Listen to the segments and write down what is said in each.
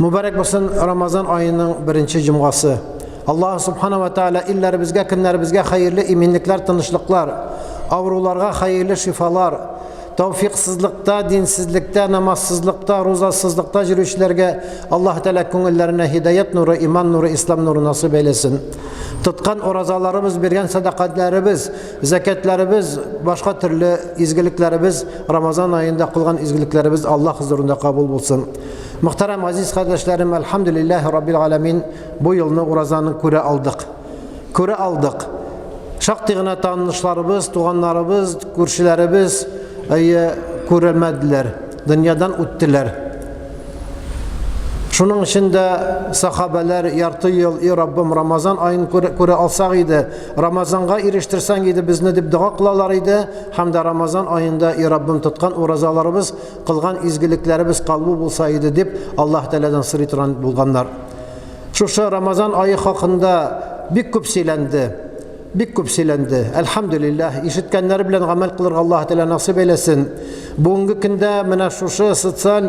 Mübarek olsun Ramazan ayının birinci cuması. Allah subhanahu ve teala illerimizge, günlerimizge hayırlı iminlikler, tanışlıklar, avrularga hayırlı şifalar, tevfiksizlikte, dinsizlikte, namazsızlıkta, rozasızlıkta yürüyüşlerge Allah Teala könüllerine hidayet nuru, iman nuru, İslam nuru nasip eylesin. Tutkan orazalarımız, bergen sadakatlerimiz, zekatlarımız, başka türlü izgiliklerimiz, Ramazan ayında kılgan izgiliklerimiz Allah huzurunda kabul bulsun. Muhterem aziz kardeşlerim, elhamdülillahi Rabbil alemin, bu yılını Urazan'ın Köre aldık. Şaktığına tanışlarımız, tuğanlarımız, kurşilerimiz körelmediler. Dünyadan üttiler. Şunun içinde sahabeler yartı yıl, Rabbim Ramazan ayını köre alsak idi, Ramazan'a eriştirsen idi, biz ne deyip dua kılalar idi, hem de Ramazan ayında Rabbim tutkan urazalarımız, kılgan izgiliklerimiz kalbi bulsaydı deyip Allah Teala'dan sır itiran bulganlar. Şu Ramazan ayı hakkında bir küp silendi. Elhamdülillah. İşitkenleri bilen amel kılır Allah Teala nasip eylesin. Bugünkü günde mena şu sosyal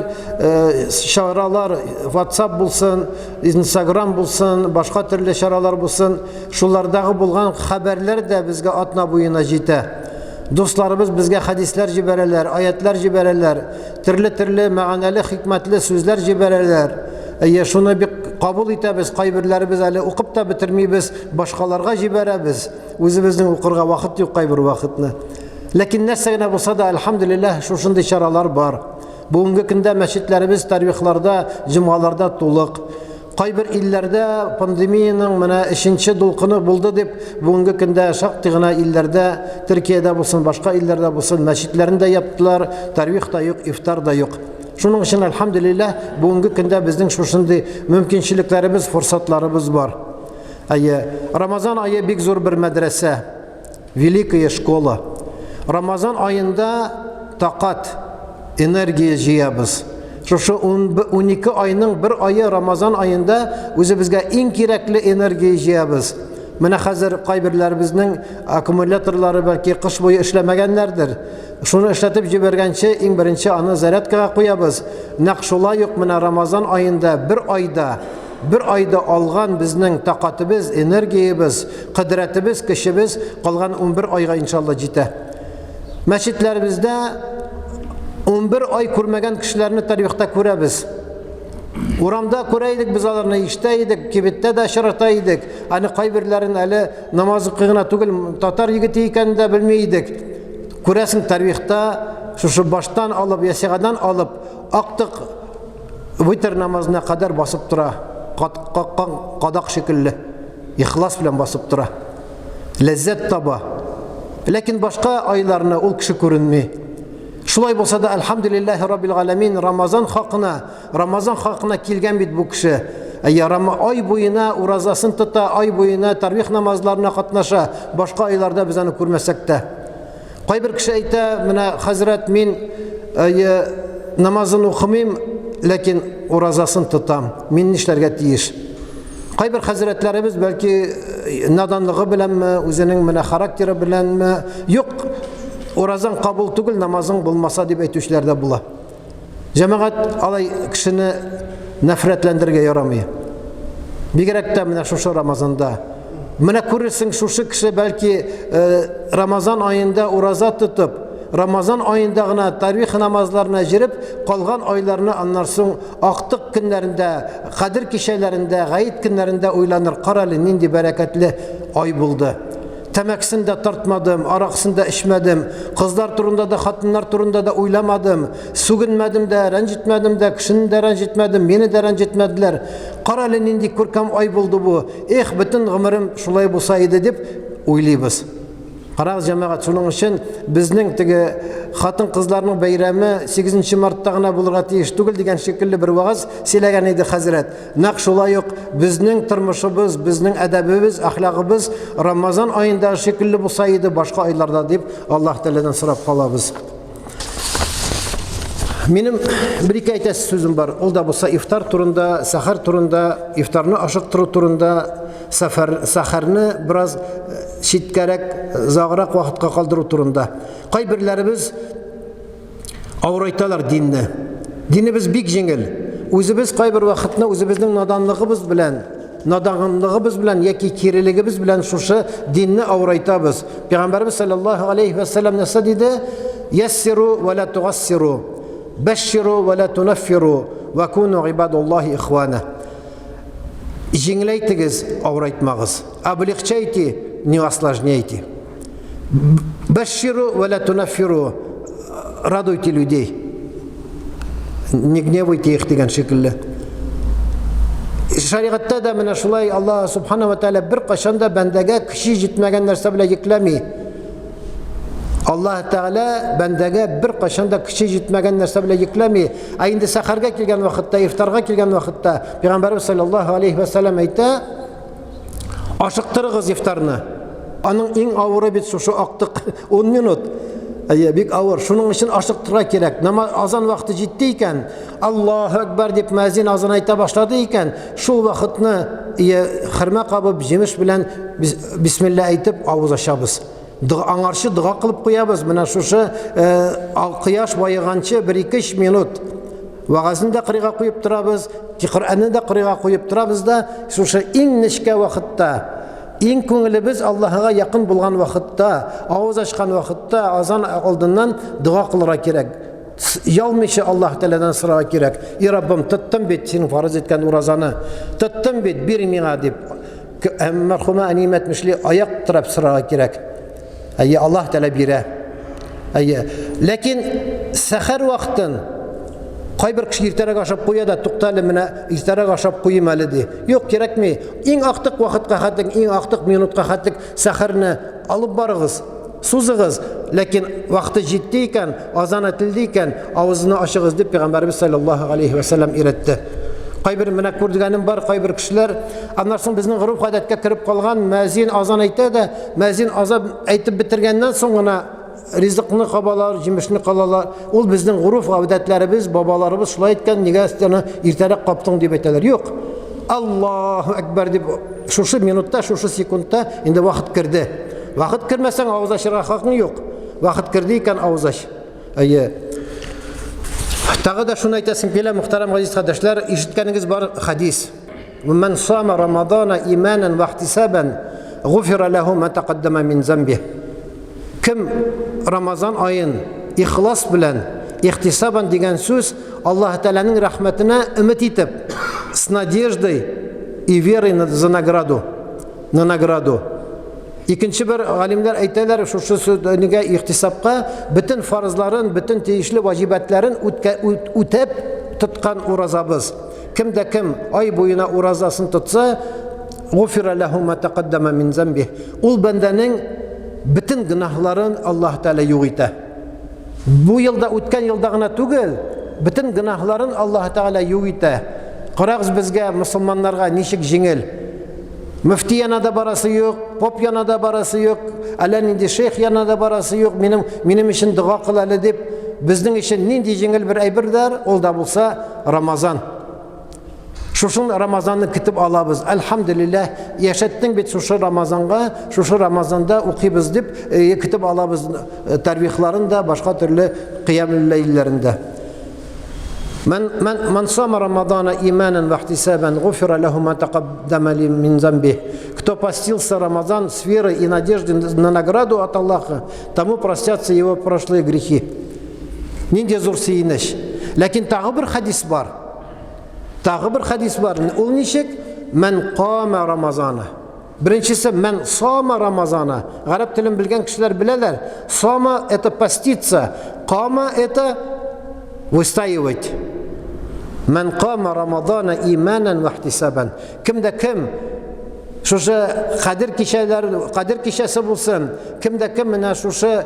şaralar, WhatsApp bulsun, Instagram bulsun, başka türlü şaralar bulsun. Şulardaki bulgan haberler de bizge atna buyuna jite. Dostlarımız bizge hadisler cibereler, ayetler cibereler, türlü meaneli, hikmetli sözler cibereler. Şunu bir kabul etimiz, kaybirlerimiz ali okup da bitirmeyiz, başkalarga jiberemiz. Özümüzün okurga vakit yok kaybir vakitini. Lakin nesine bulsa da elhamdülillah şu şimdi şaralar var. Bugünkü günde meşitlerimiz tarihlarda, cumalarda doluk. Kaybir illerde pandemiyanın işinci dolkunu buldu deyip bugünkü günde şaktığına illerde, Türkiye'de bulsun, başka illerde bulsun, meşitlerinde yaptılar, tarih da yok, iftar da yok. Şunun için elhamdülillah bugünkü günde bizim şu şimdi mümkünçiliklerimiz, fırsatlarımız var. Ramazan ayı bir zor bir medrese, Velikaya şkola. Ramazan ayında takat, enerjiye jiyabız. Şu 12 ayının bir ayı Ramazan ayında özümüzge en gerekli enerjiye jiyabız. Mene hazır kaybirlerimizin akümülatörleri belki kış boyu işlemegenlerdir. Şunu işletip jibergençe en birinci anı zaratkaga koyabız. Nakşula yok mene Ramazan ayında bir ayda algan bizning taqatimiz, energiyamiz, qudratimiz, kishimiz qolgan 11 oyga inşallah jite. Mescitlerimizde 11 ay ko'rmagan kishilarni tarixda ko'ramiz. Uramda ko'raydik, biz ularni eshitaydik, kibitda da shirataydik. Ani qaybirlarini ali namoz qilgina tugul tatar yigiti ekanini da bilmaydik. Ko'rasin tarixda şu baştan alıp yasigadan alıp aqtiq vitr namazına kadar basıp tura. Qadak şekilli ihlas bilen basıp tura. Lezzet taba. Lakin başka aylarına ol kişi görünmey. Şulay bolsa da elhamdülillahi Rabbil alemin Ramazan hakkına kilgen bit bu kişi. Ay boyuna urazasını tuta, ay boyuna tarvih namazlarına katnaşa, başka aylarda biz onu görmesek de. Qaybir kişi ayta, mena hazret min namazını okumayım, lakin urazasını tutam. Min işlerge tiyiş. Qaybir hazretlerimiz belki nadanlığı bilen mi, özünün mena karakteri bilen mi, yok. Urazan kabul tugul namazın bulmasa deyip etüşlerde bula. Cemaat alay kişini nefretlendirge yaramıyor. Bir gerek de mine şu Ramazan'da. Mine görürsün şu kişi belki Ramazan ayında uraza tutup, Ramazan ayındağına tarih namazlarına girip, kalgan aylarını anlarsın, aktık günlerinde, kadir kişilerinde, gayet günlerinde uylanır. Karalı nindi bereketli ay buldu. Temeksini de tartmadım, araksını da içmedim, kızlar turunda da, hatunlar turunda da uylamadım, sugunmadım da, rencitmedim de, kişini de rencitmedim, beni de rencitmediler. Karalı nindi kurkam ay buldu bu. Bütün ömrüm şulay bulsaydı deyip uylaybız. Qaraq cemaat şunun için bizning tigi hatun kızlarının bayramı 8 Mart'tagina bulurga tiyiş tugul degan şekilli bir vağız silagan edi Hazret. Naq şulay yok bizning turmushimiz, bizning adabimiz, ahlakımız Ramazan ayında şekilli bulsaydı başka aylarda deyip Allah Teala'dan sırap qalabız. Benim bir-iki aytası sözüm var. O da bulsa iftar turunda, sahar turunda, iftarını aşık turunda, saharını biraz şitkerek, zağırak vakitka kaldırı turunda. Qaybirlerimiz avraytalar dinni. Dinimiz bik jengil. Үзебез кайбер вакытны үзебезнең наданлыгыбыз белән яки кирелегебез белән шушы динне авырайтабыз. Пәйгамбәрбез саллаллаһу алейхи ва саллям нәрсә диде? Яссиру ва ла тугассиру, башширу ва ла тунаффиру, ва куну ибадуллахи ихвана. Жиңләйтегез, авырайтмагыз. Облегчайте, не осложняйте. Башширу ва ла тунаффиру, радуйте людей. Не гневайте их дигән шикелле. Шариғатта да менә шулай Аллаһ субхана ва тааля бер кашанда бәндәгә кеше җитмәгән нәрсә белән йөкләми. Аллаһ Тәгалә бәндәгә бер кашанда кеше җитмәгән нәрсә белән йөкләми. Инде сәхәргә килгән вакытта, ифтарга килгән вакытта Пәйгамбәрбез саллаллаһу алейхи ва саллям әйтә: ашыктырыгыз ифтарны. Аның иң авыры бит шушы актык 10 минут. Бик авыр. Шуның өчен ашыктырга кирәк. Намаз азан вакыты җитте икән, Аллаһу акбар дип мәзин азан әйтә башлады икән, шул вакытны хөрмә кабып җимеш белән бисмилла әйтеп авыз ачабыз. Аңарчы дога кылып куябыз. Менә шушы кояш байыганчы 1-2 минут вагазны да кырыйга куеп торабыз, Коръәнне да кырыйга куеп торабыз да, шушы иң нечкә вакытта, иң күңелебез Аллаһка якын булган вакытта, авыз ачкан вакытта азан алдыннан дуа кылырга кирәк. Ялмыйча Аллаһ Тәгаләдән сорарга кирәк. И Раббым, тоттым бит синең фарыз иткән уразаны. Тоттым бит, бир миңа дип. Мәрхүмә әнимәт мишли аяк тырап сорарга кирәк. Аллаһ Тәгалә бирә. Ләкин сәхәр вакытын кайбер кеше иртәрәк ашап куя да, туктале менә иртәрәк ашап куйым әле ди. Юк, кирәкми. Иң актык вакытка хәтлек, иң актык минутка хәтлек сәхәрне алып барыгыз, сузыгыз. Ләкин вакыты җитте икән, азан әтелде икән, авызны ачыгыз дип Пәйгамбәрбез саллаллаһу алейхи ва саллям өйрәтте. Кайбер менә күрдегәнем бар, кайбер кешеләр, аннарсын безнең гыруф гадәткә кирип калган, мәзин азан әйтә дә, мәзин азан әйтеп битергәннән соң гына ризыкны кабалар, җимешне калалар. Ул безнең гыруф гадәтләребез, бабаларыбыз шулай әйткән, нигә сине иртәрәк каптың дип әйтәләр. Юк. Аллаһу акбар дип шушы минутта, шушы секундта инде вакыт кирде. Вакыт кирмәсәң авыз ачарга хакың юк. Вакыт кирде икән авыз ач. Тагы да шуны әйтәсем килә, мөхтәрәм газиз кардәшләр, ишеткәнегез бар хадис. Мен сама рамадана иманан ва ихтисабан гуфира лаху ма тaqaddama min замбih. Кем Рамазан айын ихлас белән, ихтисабан дигән сүз Аллаһ Тәгаләнең рәхмәтенә өмет итеп, с надеждой и верой за награду, на награду. Икенче бер галимнәр әйтәләр, шушы сүзнегә ихтисабка бөтен фарызларын, бөтен тиешле ваҗибатларын үтәп тоткан уразабыз. Кем дә кем ай буена уразасын тотса, гуфира лаху ма тaqaddama min замбih. Ул бәндәнең бөтен гынаһларын Аллаһ Тәгалә юк итә. Бу елда үткән елда гына түгел, бөтен гынаһларын Аллаһ Тәгалә юк итә. Карагыз безгә, мусламаннарга ничек җиңел. Мөфти янада барасы юк, поп янада барасы юк, әллә нинди шейх янада барасы юк, минем өчен дуа кыл әле дип, безнең өчен нинди җиңел бер әйбердер, ул да булса Рамазан. Шушын Рамазанны көтеп алабыз. Әлхәмдүлилләһ, яшәттең бит шушы Рамазанга, шушы Рамазанда укыйбыз дип көтеп алабыз тарвихларын да, башка төрле кыямул лейлләрендә. من صام رمضان إيمانا واحتسابا غفر له ما تقدم من ذنبه. Кто постился Рамазан с верой и надеждой на награду от Аллаха, тому простятся его прошлые грехи. Нинди зур сөйнеш. Ләкин тагы бер хадис бар. Ул ничек? Мен қама Рамазана. Беренчесе мен сама Рамазана. Гарәп телен белгән кешеләр беләләр. Сама это поститься, қама это выстаивать. Мен қама Рамазана иманан ва ихтисабан. Кемдә кем шушы кадир кичәсе булсын, кемдә кем менә шушы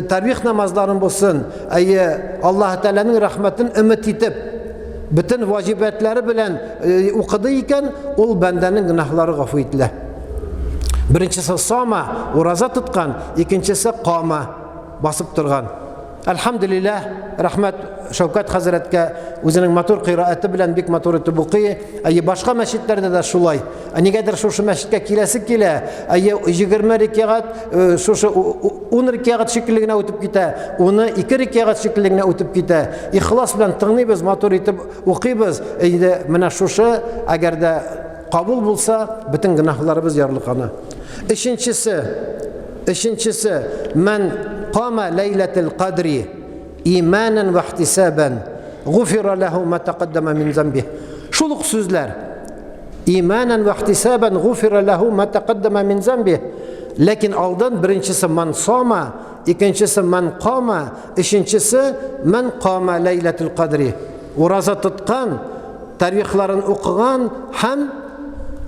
тарвих намазларын булсын, Аллаһ Тәгаләнең рәхмәтен өмет итеп, бөтен ваҗибатлары белән укыды икән, ул бәндәнең гынаһлары гафу ителә. Беренчесе сама, ураза тоткан, икенчесе қама, басып торган. Elhamdülillah, rahmet Şevkat Hazret'e özünün matur kıraatı bilen bik matur etip okuyor. Başka meşitlerde de şulay. Nigedir şu meşitte kilesi kile. 20 rekat, şu 10 rekat şekilliğine ötüp gite. Onu 2 rekat şekilliğine ötüp gite. İhlas bilen tınlıyız, matur etip okuyuz. Mena şu eğer de kabul bulsa bütün günahlarımız yarlıkanı. İkincisi, men qama leyletil kadri imanen ve ihtisaben gufira lehu ma taqaddama min zambih. Şuluk sözler. İmanen ve ihtisaben gufira lehu ma taqaddama min zambih. Lakin aldan birincisi men sama, ikincisi men qama, üçüncüsü men qama leyletil kadri. Uraza tutkan, tarihlerini okugan hem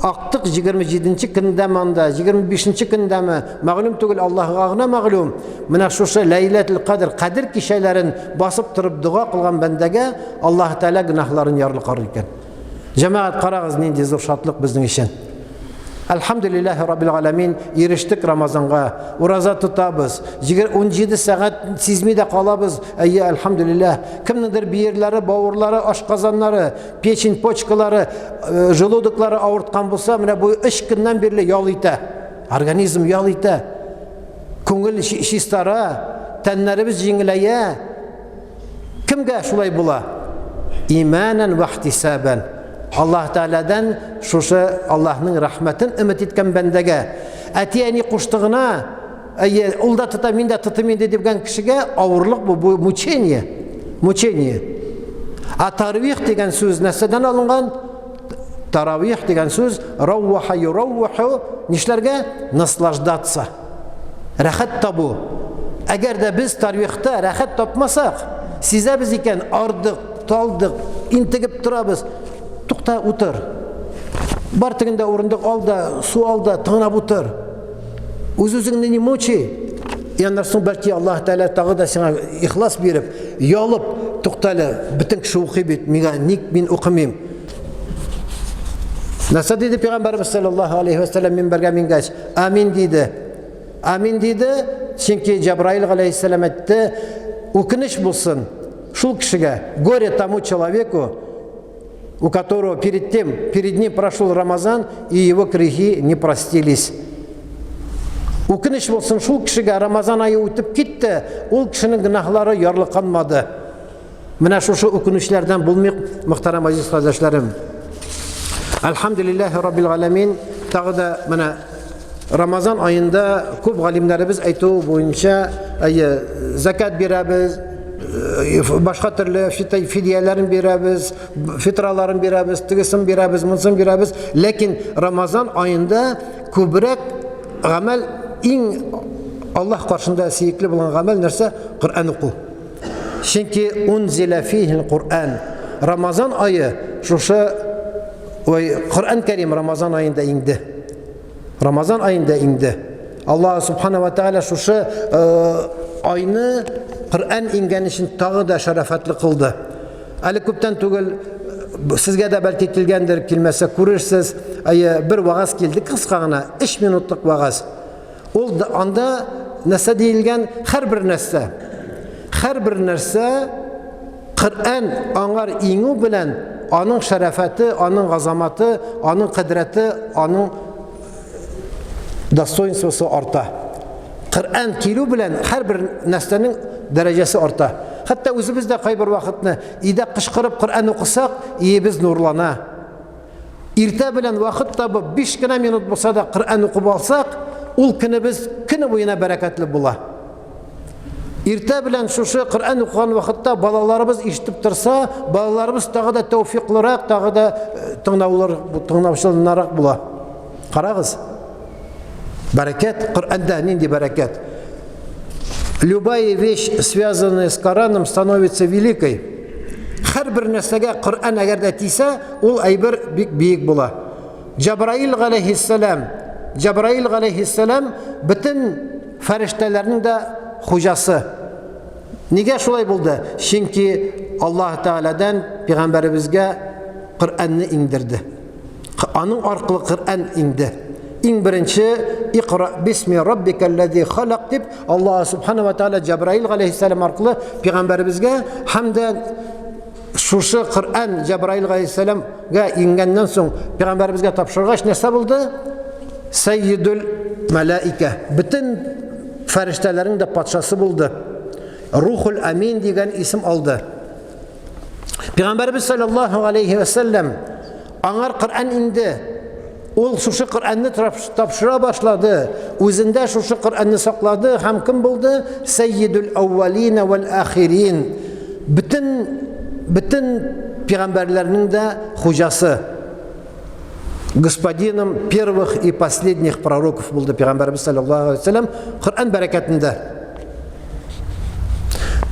Aqtıq 27-ci gündəmində, 25-ci gündəmi, məğlum tügül Allah'a ağına məğlum. Mənə şuşa Leylətil Qadr, Qadir kişilərin basıb durub dua qılğan bəndəgə Allah Teala günahların yarlı qarır ikən. Cemaat qarağız nindi zor şatlıq bizдің işin. Elhamdülillahi Rabbil Alemin eriştik Ramazan'a. Uraza tutabız. 17 saat sizmide kalabız. Elhamdülillah. Kimnedir bir yerleri, bağırları, aşkazanları, peçin poçkaları, желудоклары ağırtkan bulsa, bu 3 günden birli yol ite. Organizm yol ite. Көңіл şistara, tenlerimiz jingileye. Kimge şulay bula? İmanen ve ihtisaben. Allah Teala'dan şuşu Allah'ın rahmetin ümit etken bendege etiyeni kuştuğuna ulda tuta minde tutu minde deyip kişiye ağırlık bu muçeniye. Taravih degen söz neseden alıngan? Taravih degen söz ravvaha yuravvahu nişlerge naslajdatsa rahat tabu. Eğer de biz taravihte rahat tapmasak size biz iken ardık, taldık, intigip durabız. Tukta otur. Bartığında orunduk al da, su al da, tığına otur. Özünü ne moçi? Yanlarsın belki Allah Teala tağı da sana ihlas verip, yalıp, tuktalı, bütün kişi okuyup, min okumayım. Nasıl dedi Peygamberimiz sallallahu aleyhi ve sellem minberge mingeç? Amin dedi. Amin dedi. Çünkü Cebrail aleyhisselam etti. Okunuş bulsun. Şul kişiye, горе тому человеку, у которого перед ним прошел Рамазан, и его грехи не простились. Өкініш болсын, шул кішіге Рамазан айы өтіп кетті, ол кішінің günahları yarlıqanmadı. Мына şu өкінішlerden bulmayıq, muhterem aziz kardeşlerim. Elhamdülillahi Rabbil Alemin, tağı da mına Ramazan ayında көп galimlerimiz aytığı boyunca zakat berəbiz, başka türlü fidyelerin berəbiz, fitraların berəbiz, tıgısın berəbiz, mısın berəbiz. Lakin Ramazan ayında köbrek amel Allah karşında seyikli bulan amel nerse? Kur'an oku. Çünkü unzile fihil Kur'an. Ramazan ayı Kur'an-ı Kerim Ramazan ayında indi. Ramazan ayında indi. Allah Subhanahu ve Teala ayını Kur'an ingen için tağı da şerefetli kıldı. Ali köpten tugul sizge de belki kilgendir, kilmese kurursiz. Bir vaaz geldi kıskağına, 3 minutluk vaaz. O anda nese deyilgen her bir nerse Kur'an anar iğu bilen onun şerefeti, onun azamatı, onun kudreti, onun dostoynsvosu orta. Kur'an kilo bilen her bir nesnenin derecesi orta. Hatta özümüzde kayber vakitini ide kışkırıp Kur'an okusak iyi biz nurlana. İrte bilen vakit tabi 5 minut bulsa da Kur'an okup alsak ol kini biz kini boyuna bereketli bula. İrte bilen Kur'an okuyan vakitte balalarımız işitip dursa balalarımız tağı da tevfiklirarak tağı da tığnavşılınarak bula. Karağız. Берекет, Коран нинди берекет. Любая вещь, связанная с Кораном, становится великой. Her bir nesnege Kur'an eğer de tiyse, ol ayber büyük bula. Cebrail aleyhisselam bütün feriştelerinin de hocası. Niye şolay buldu? Çünkü Allah Teala'dan Peygamberimizge Kur'an'ı indirdi. Onun arkalı Kur'an indi. İn birinci İqra bismi rabbikellezi halak deb Allah subhanahu wa ta'ala Cebrail aleyhisselam arqılı Peygamberimizge hamda şuşu Kur'an Cebrail aleyhisselamga ingenden soң Peygamberimizge tapşırgaç nese buldu? Seyyidül melaike. Bütün feriştelerin de patşası buldu. Ruhul Amin diyen isim aldı. Peygamberimiz sallallahu aleyhi ve sellem anar Kur'an indi. Ol şuşu Kur'an'ı tapşıra başladı. Özünde şuşu Kur'an'ı sakladı. Hem kim buldu? Seyyidül evveline vel ahirin. Bütün peygamberlerinin de hocası. Господином первых и последних пророков buldu Peygamberimiz sallallahu aleyhi ve sellem Kur'an bereketinde.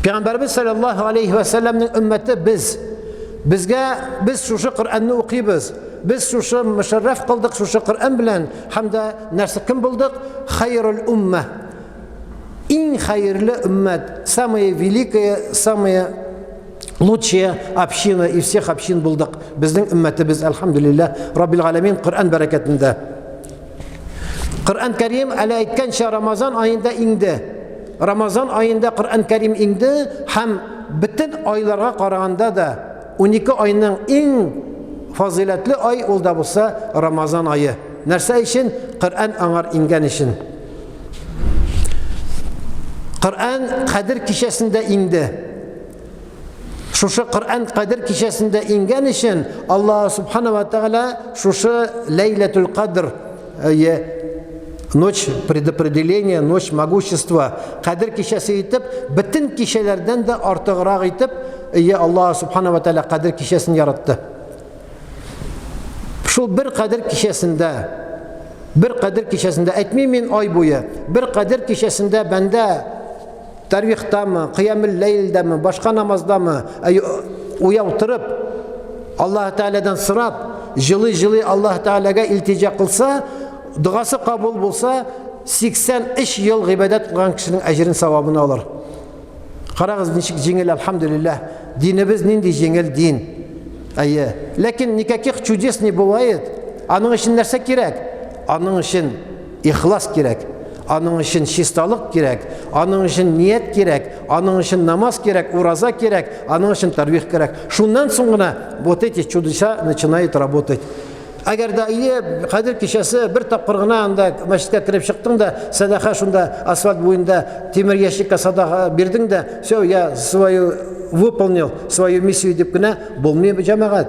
Peygamberimiz sallallahu aleyhi ve sellem'nin ümmeti biz şuşu Kur'an'ı okuyubuz. Biz şuşu müşerref kıldık şuşu Kur'an bilen. Hamda nersi kim bulduk? Hayrul ümmeh. En hayırlı ümmet. Самая великая, самая лучшая община из всех общин bulduk. Bizden ümmetimiz elhamdülillah Rabbil Alemin Kur'an bereketinde. Kur'an-ı Kerim ayetken Ramazan ayında indi. Ramazan ayında Kur'an-ı Kerim indi. Hem bütün aylara qaraganda da 12 ayının en faziletli ay oldu bulsa Ramazan ayı. Nerse için? Kur'an anar ingen için. Kur'an Kadir kişisinde indi. Şuşu Kur'an Kadir kişisinde ingen için Allah subhanahu wa ta'ala şuşu Leyletül Kadr nöç предопределения, nöç могущества Kadir kişisi itip bütün kişilerden de artığırak itip Allah subhanahu wa ta'ala Kadir kişisini yarattı. Şu bir Kadir kişisinde etmeyin ay boyu bir Kadir kişisinde bende tarvihda mı, kıyamül leylde mi, başka namazda mı uyavtırıp Allah Teala'dan sırap jılı Allah Teala'ga iltica kılsa duası kabul bulsa 83 yıl ibadet kılan kişinin ecrin savabını alır. Karağız nişik jengel elhamdülillah. Dinimiz nindi jengel din. Lakin nikakih чудес не бывает. Анын için нәрсе керек? Анын için ihlas керек. Anın için şistalık gerek, anın için niyet gerek, anın için namaz gerek, uraza gerek, anın için tarvih gerek. Şundan sonra вот эти чудеса начинают работать. Agar da iyi Kadir kişisi bir tapırgına anda mescidге kirip çıktın da sadaka şunda asfalt boyunda temir ящикка sadaka verdin de все я свою выполнил, свою миссию деп кine болмай cemaat.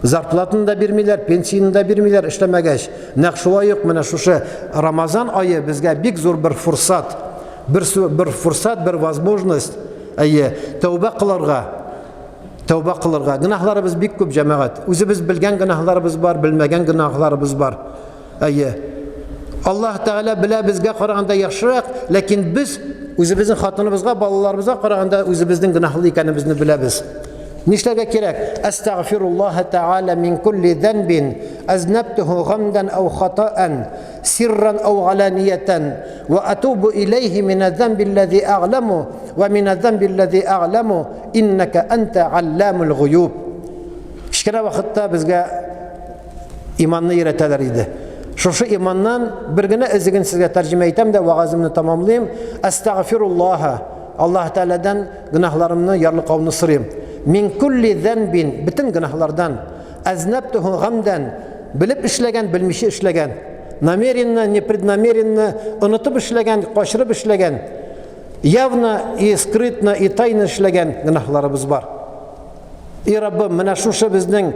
Зарплатını da vermiler, pensiyonu da vermiler işlemegəş. Naq şulay yok mana şuşu Ramazan ayı bizge bik zor bir fırsat, bir возможность tövbe kılarga. Günahlarımız bik köp cemaat. Özümüz bilgen günahlarımız var, bilmegen günahlarımız var. Allah Teala bile bizge qaraganda yaxşırak, lakin biz özümüzün xatınımızga, balalarımızga qaraganda özümüzün günahlı ekanimizni bilemiz. Nişlerge gerek? Estağfirullah Teala min kulli zenbin aznabtuhu gamdan ev hata'an sirran ev alaniyeten ve atubu ileyhi minel zenbillezi a'lemu ve minel zenbillezi a'lemu inneke ente allamul guyub. Şikara vakitte bizge imanını öğreteler idi. Şu imandan bir güne ezgin sizge tercüme etem de vaazımını tamamlayayım. Estağfirullah. Allah Teala'dan günahlarımını yarlı kavını sırayım. Min kulli zenbin bütün günahlardan aznabtuhu gamdan bilip işlegen bilmişi işlegen намеренно непреднамеренно unutup işlegen kaçırıp işlegen явно и скрытно и тайно işlegen günahlarımız var. Rabbim mana şuşa bizning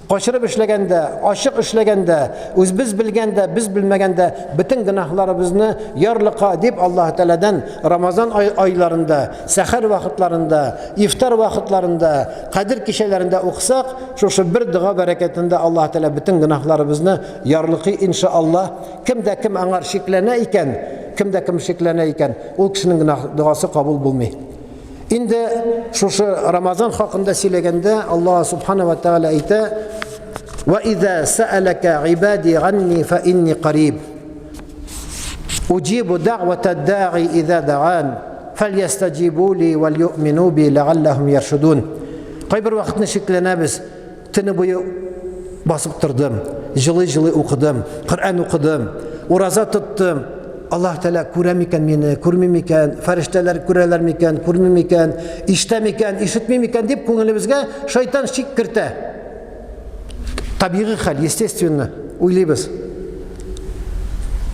kaçırıp işlegende, aşık işlegende, biz bilgende, biz bilmegende bütün günahlarımızı yarlıqa deyip Allah Teala'dan Ramazan aylarında, sahar vakitlarında, iftar vakitlarında, Kadir kişilerinde okusak, şu bir dua bereketinde Allah Teala bütün günahlarımızı yarlıqı inşallah. Kimde kim anar şeklene iken, o kişinin duası kabul bulmuyor. Indi şu Ramazan hakkında söylegende Allah subhanahu ve teala ayta ve izâ se'eleke ibâdî anni fe inni qarîb ucibu da'vete da'i izâ da'an felyestecibû li vel yu'minû bi leallehum yerşudûn. Qaybir vakitini şeklenemiz tını boyu басып тордым, җылы-җылы укыдым, Коръән укыдым, ураза тоттым. Аллаһ Тәала күрә микән мине, күрми микән, фәрештәләр күрәләр микән, күрми микән, ишетә микән, ишетми микән дип күңелебезгә шайтан шик кертә. Табигый хәл, естественно, уйлыйбыз.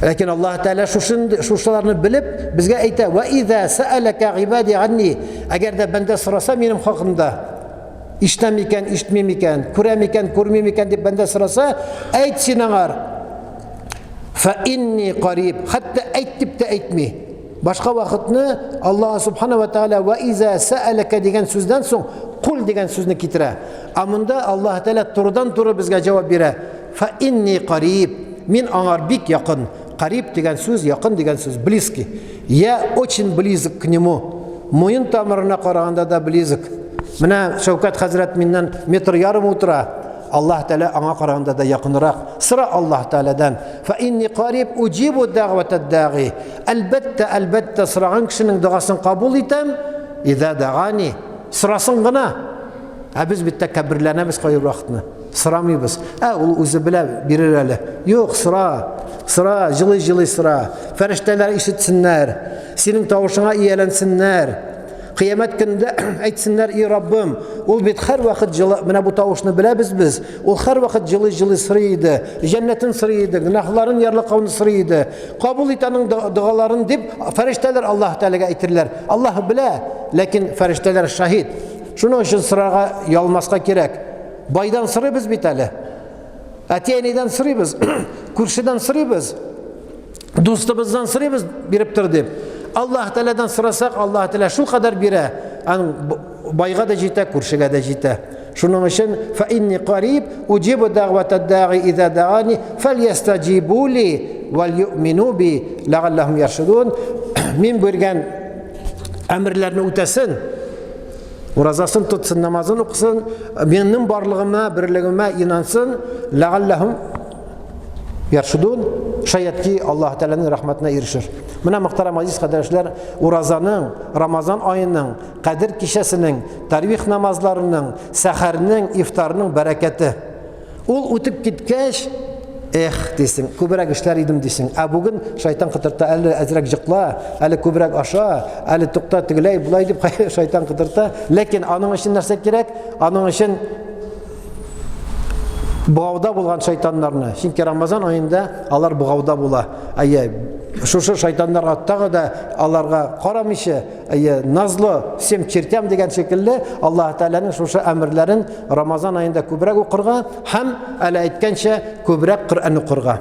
Ләкин Аллаһ Тәала шушыларны белеп безгә әйтә: "Ва иза саалака ибади анни", әгәр дә бәндә сораса минем хакымда, ишетә микән, ишетми микән, күрә микән, күрми микән дип бәндә сораса, әйт син аңар: "Фа инни кариб", хәтта әйт дип тә әйтми. Башка вакытны Аллаһ Субхана ва Тәала "Ва иза саалака" дигән сүздән соң "Кул" дигән сүзне китерә. Амында Аллаһ Тәала турыдан-туры безгә җавап бирә: "Фа инни кариб", мин аңар бик якын. Кариб дигән сүз, якын дигән сүз, близкий. Я очень близок к нему. Муен тамырына караганда да близок. Менә Шәүкәт хәзрәт миннән метр ярым утыра. Аллаһ Тәала аңа караганда да якынрак. Сыра Аллаһ Тәаладан: "Фа инни кариб уҗибу даъватад даги". Әлбәттә сораган кешенең дуасын кабул итәм. Иза дагани, сорасын гына. Без бит тәкәбберләнәбез кайбер вакытны. Сорамыйбыз. Ул үзе белә, бирер әле. Юк, сыра, җылы-җылы сыра. Фәрештәләр ишетсеннәр, синең тавышыңа ияләнсеннәр. Кыямәт көндә әйтсеннәр: "И Раббым, ул бит һәр вакыт җылы, менә бу тавышны беләбез біз. Ул һәр вакыт җылы-җылы сырый иде, җәннәтен сырый иде, гөнаһларын ярлыкауны сырый иде. Кабул ит аның дуаларын" дип фәрештәләр Аллаһ Тәаләгә әйтерләр. Аллаһ белә, ләкин фәрештәләр шаһид. Шуның өчен сырага ялмаска кирәк. Байдан сырыйбыз бит әле. Әти-әнидән сырыйбыз, күршедән сырыйбыз, дустыбыздан сырыйбыз, биреп тор дип. Аллаһ Тәаләдән сорасак, Аллаһ Тәалә шул кадәр бирә. Байга да җитә, күршегә дә җитә. Шуның өчен "Фа инни кариб уҗибу даъватад даги иза даани фальястаҗибу ли вал юъмину би лагаллахум яршудун". Мин биргән әмерләрне үтәсен, уразасын тотсын, намазын укысын, минем барлыгыма, берлегемә инансын, лагаллахум яршудун, шаятки Аллаһ Тәаләнең рәхмәтенә ирешер. Менә мөхтәрәм азиз кардәшләр, уразаның, Рамазан аеның, Кадер кичәсенең, тарвих намазларының, сәхәрнең, ифтарның бәрәкәте. Ул үтеп киткәч, дисең, күбрәк эшләр идем дисең. Бүген шайтан кытырта: "Әле әзрәк җыкла, әле күбрәк аша, әле тукта тегеләй, булай" дип шайтан кытырта. Ләкин аның өчен нәрсә кирәк? Аның өчен бугауда булган шайтаннарны. Чөнки Рамазан аенда алар бугауда була. Шушы шайтаннарга тагы да аларга карамыйча, назлы сем чертям дигән шикелле Аллаһ Тәаләнең шушы әмерләрен Рамазан аенда күбрәк укырга һәм әле әйткәнчә күбрәк Коръән укырга.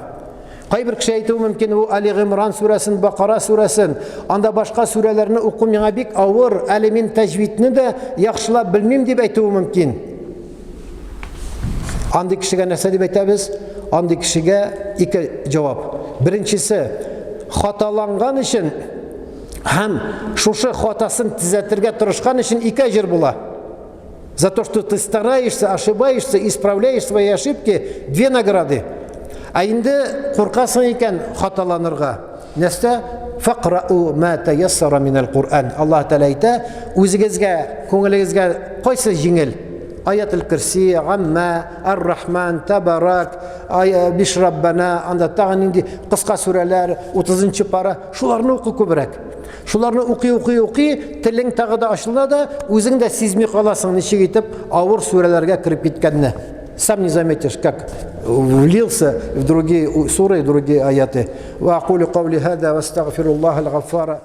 Кайбер кеше әйтү мөмкин: "Бу Али Гимран сүрәсен, Бакара сүрәсен, анда башка сүрәләрне уку миңа бик авыр, әле мин тәҗвидне дә яхшылап белмим" дип әйтү мөмкин. Андый кешегә нәрсә дип әйтәбез? Андый кешегә ике җавап. Беренчесе, хаталанган өчен һәм шушы хатасын төзәтергә тырышкан өчен ике әҗер була. За то, что ты стараешься, ошибаешься, исправляешь свои ошибки, две награды. Инде куркасың икән хаталанырга. Нәрсә? Фaqra'u ma tayassara minal Qur'an. Аллаһ Тәалә әйтә: "Үзегезгә, күңелегезгә кайсы җиңел? Аяtul Курси, Амма, Ар-Рахман, Табарак, Бишраббана", анда тагы нинди кыска сүрәләр, 30-нчы пара, шуларны укы күбрәк. Шуларны укый, телең тагы да ачыла да, үзең дә сизми каласың ничек итеп авыр сүрәләргә кирип киткәнне. Сам не заметишь, как влился в другие суры и другие аяты. Ва aqulu qawli hada wa astaghfirullah al-ghaffara.